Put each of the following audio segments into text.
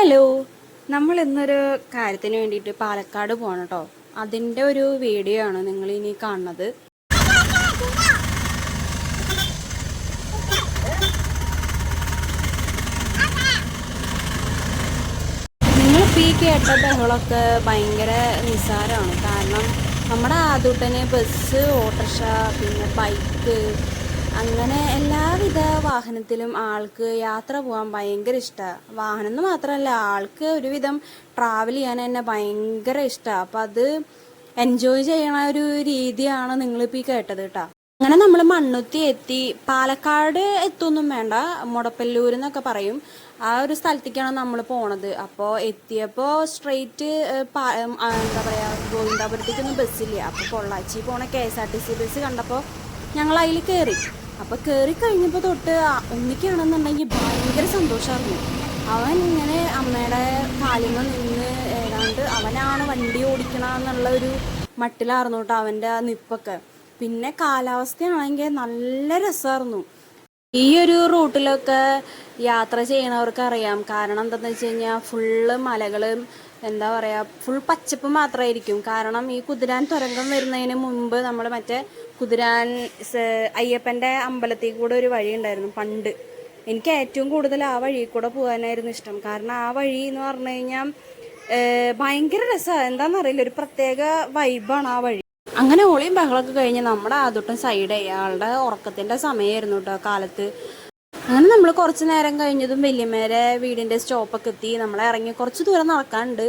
Hello, നമ്മൾ ഇന്നൊരു കാര്യത്തിന് വേണ്ടിയിട്ട് പാലക്കാട് പോകണം കേട്ടോ. അതിൻ്റെ ഒരു വീഡിയോ ആണ് നിങ്ങൾ ഇനി കാണുന്നത്. നിങ്ങളിപ്പോൾ ഈ കേട്ട ബഹളമൊക്കെ ഭയങ്കര നിസ്സാരമാണ്. കാരണം നമ്മുടെ ആദൂട്ടന് ബസ്, ഓട്ടോറിക്ഷ, പിന്നെ ബൈക്ക്, അങ്ങനെ എല്ലാവിധ വാഹനത്തിലും ആൾക്ക് യാത്ര പോകാൻ ഭയങ്കര ഇഷ്ടമാണ്. വാഹനം എന്ന് മാത്രമല്ല, ആൾക്ക് ഒരുവിധം ട്രാവൽ ചെയ്യാൻ തന്നെ ഭയങ്കര ഇഷ്ടമാണ്. അപ്പം അത് എൻജോയ് ചെയ്യണ ഒരു രീതിയാണ് നിങ്ങളിപ്പോൾ ഈ കേട്ടത് കേട്ടോ. അങ്ങനെ നമ്മൾ മണ്ണുത്തി എത്തി. പാലക്കാട് എത്തൊന്നും വേണ്ട, മുടപ്പല്ലൂർ എന്നൊക്കെ പറയും. ആ ഒരു സ്ഥലത്തേക്കാണ് നമ്മൾ പോണത്. അപ്പോൾ എത്തിയപ്പോൾ സ്ട്രെയിറ്റ് എന്താ പറയുക, ഗോവിന്ദാപുരത്തേക്കൊന്നും ബസ്സില്ല. അപ്പോൾ പൊള്ളാച്ചി പോണ KSRTC ബസ് കണ്ടപ്പോൾ ഞങ്ങൾ അതിൽ കയറി. അപ്പോൾ കയറി കഴിഞ്ഞപ്പോൾ തൊട്ട് ഉണ്ണിക്കാണെന്നുണ്ടെങ്കിൽ ഭയങ്കര സന്തോഷമായിരുന്നു. അവൻ ഇങ്ങനെ അമ്മയുടെ കാലിന്മേൽ നിന്ന് ഏതാണ്ട് അവനാണ് വണ്ടി ഓടിക്കണമെന്നുള്ള ഒരു മട്ടിലായിരുന്നു കേട്ടോ അവൻ്റെ ആ നിപ്പൊക്കെ. പിന്നെ കാലാവസ്ഥയാണെങ്കിൽ നല്ല രസമായിരുന്നു. ഈ ഒരു റൂട്ടിലൊക്കെ യാത്ര ചെയ്യണവർക്ക് അറിയാം. കാരണം എന്താണെന്ന് വെച്ച് കഴിഞ്ഞാൽ ഫുള്ള് മലകളും എന്താ പറയുക, ഫുൾ പച്ചപ്പ് മാത്രമായിരിക്കും. കാരണം ഈ കുതിരാൻ തുരങ്കം വരുന്നതിന് മുമ്പ് നമ്മൾ മറ്റേ കുതിരാൻ അയ്യപ്പൻ്റെ അമ്പലത്തിൽ കൂടെ ഒരു വഴി ഉണ്ടായിരുന്നു പണ്ട്. എനിക്ക് ഏറ്റവും കൂടുതൽ ആ വഴി കൂടെ പോകാനായിരുന്നു ഇഷ്ടം. കാരണം ആ വഴി എന്ന് പറഞ്ഞു കഴിഞ്ഞാൽ ഭയങ്കര രസമാണ്. എന്താണെന്നറിയില്ല, ഒരു പ്രത്യേക വൈബാണ് ആ വഴി. അങ്ങനെ ഓളിയും ബഹളമൊക്കെ കഴിഞ്ഞ് നമ്മുടെ ആദൂട്ടൻ സൈഡ് അയാളുടെ ഉറക്കത്തിൻ്റെ സമയമായിരുന്നു കേട്ടോ കാലത്ത്. അങ്ങനെ നമ്മൾ കുറച്ച് നേരം കഴിഞ്ഞതും വല്യമ്മേരെ വീടിൻ്റെ സ്റ്റോപ്പൊക്കെ എത്തി. നമ്മളെ ഇറങ്ങി കുറച്ച് ദൂരം നടക്കാനുണ്ട്.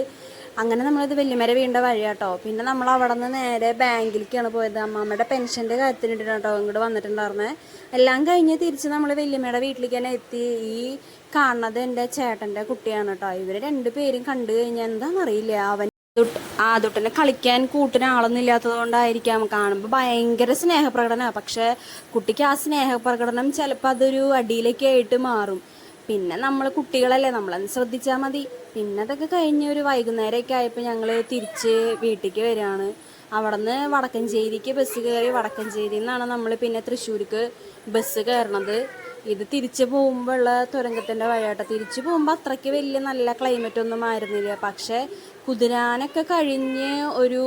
അങ്ങനെ നമ്മളിത് വല്യമ്മേരെ വീടിൻ്റെ വഴിയാട്ടോ. പിന്നെ നമ്മൾ അവിടെ നിന്ന് നേരെ ബാങ്കിലേക്കാണ് പോയത്. അമ്മാമ്മയുടെ പെൻഷൻ്റെ കാര്യത്തിന് കേട്ടോ ഇങ്ങോട്ട് വന്നിട്ടുണ്ടായിരുന്നേ. എല്ലാം കഴിഞ്ഞ് തിരിച്ച് നമ്മൾ വല്യമ്മയുടെ വീട്ടിലേക്ക് തന്നെ എത്തി. ഈ കാണുന്നത് എൻ്റെ ചേട്ടൻ്റെ കുട്ടിയാണ് കേട്ടോ. ഇവർ രണ്ടുപേരും കണ്ടു കഴിഞ്ഞാൽ എന്താണെന്നറിയില്ല, ആദൂട്ടനെ കളിക്കാൻ കൂട്ടിന് ആളൊന്നും ഇല്ലാത്തത് കൊണ്ടായിരിക്കാം കാണുമ്പോൾ ഭയങ്കര സ്നേഹപ്രകടനമാണ്. പക്ഷെ കുട്ടിക്ക് ആ സ്നേഹപ്രകടനം ചിലപ്പോൾ അതൊരു അടിയിലേക്ക് ആയിട്ട് മാറും. പിന്നെ നമ്മൾ കുട്ടികളല്ലേ, നമ്മളത് ശ്രദ്ധിച്ചാൽ മതി. പിന്നെ അതൊക്കെ കഴിഞ്ഞ് ഒരു വൈകുന്നേരമൊക്കെ ആയപ്പോൾ ഞങ്ങൾ തിരിച്ച് വീട്ടിലേക്ക് വരികയാണ്. അവിടെ നിന്ന് വടക്കഞ്ചേരിക്ക് ബസ് കയറി. വടക്കഞ്ചേരിയിൽ നിന്നാണ് നമ്മൾ പിന്നെ തൃശ്ശൂർക്ക് ബസ് കയറണത്. ഇത് തിരിച്ച് പോകുമ്പോഴുള്ള തുരങ്കത്തിൻ്റെ വഴിയാട്ടോ. തിരിച്ച് പോകുമ്പോൾ അത്രയ്ക്ക് വലിയ നല്ല ക്ലൈമറ്റ് ഒന്നും ആയിരുന്നില്ല. പക്ഷേ കുതിരാനൊക്കെ കഴിഞ്ഞ് ഒരു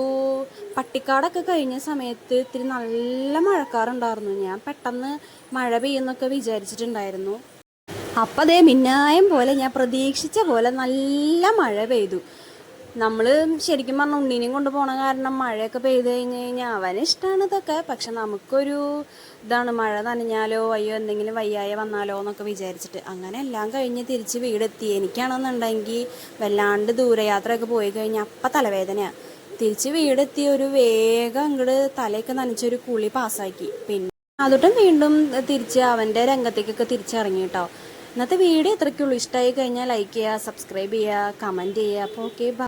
പട്ടിക്കാടൊക്കെ കഴിഞ്ഞ സമയത്ത് ഇത്തിരി നല്ല മഴക്കാറുണ്ടായിരുന്നു. ഞാൻ പെട്ടെന്ന് മഴ പെയ്യുന്നൊക്കെ വിചാരിച്ചിട്ടുണ്ടായിരുന്നു. അപ്പം അതേ മിന്നായം പോലെ ഞാൻ പ്രതീക്ഷിച്ച പോലെ നല്ല മഴ പെയ്തു. നമ്മൾ ശരിക്കും പറഞ്ഞാൽ ഉണ്ണീനെയും കൊണ്ട് പോകണ കാരണം മഴയൊക്കെ പെയ്ത് കഴിഞ്ഞ് കഴിഞ്ഞാൽ അവന് ഇഷ്ടമാണ് ഇതൊക്കെ. പക്ഷെ നമുക്കൊരു ഇതാണ്, മഴ നനഞ്ഞാലോ അയ്യോ എന്തെങ്കിലും വയ്യായ വന്നാലോ എന്നൊക്കെ വിചാരിച്ചിട്ട്. അങ്ങനെ എല്ലാം കഴിഞ്ഞ് തിരിച്ച് വീടെത്തി. എനിക്കാണെന്നുണ്ടെങ്കിൽ വല്ലാണ്ട് ദൂരയാത്രയൊക്കെ പോയി കഴിഞ്ഞാൽ അപ്പം തലവേദനയാണ്. തിരിച്ച് വീടെത്തി ഒരു വേഗം അങ്ങോട്ട് തലയൊക്കെ നനച്ചൊരു കുളി പാസ്സാക്കി. പിന്നെ അതൊട്ടും വീണ്ടും തിരിച്ച് അവൻ്റെ രംഗത്തേക്കൊക്കെ തിരിച്ചിറങ്ങി കേട്ടോ. ഇന്നത്തെ വീഡിയോ ഇത്രയ്ക്കുള്ളൂ. ഇഷ്ടമായി കഴിഞ്ഞാൽ ലൈക്ക് ചെയ്യുക, സബ്സ്ക്രൈബ് ചെയ്യുക, കമൻറ്റ് ചെയ്യുക. അപ്പോൾ ഓക്കെ, ബൈ.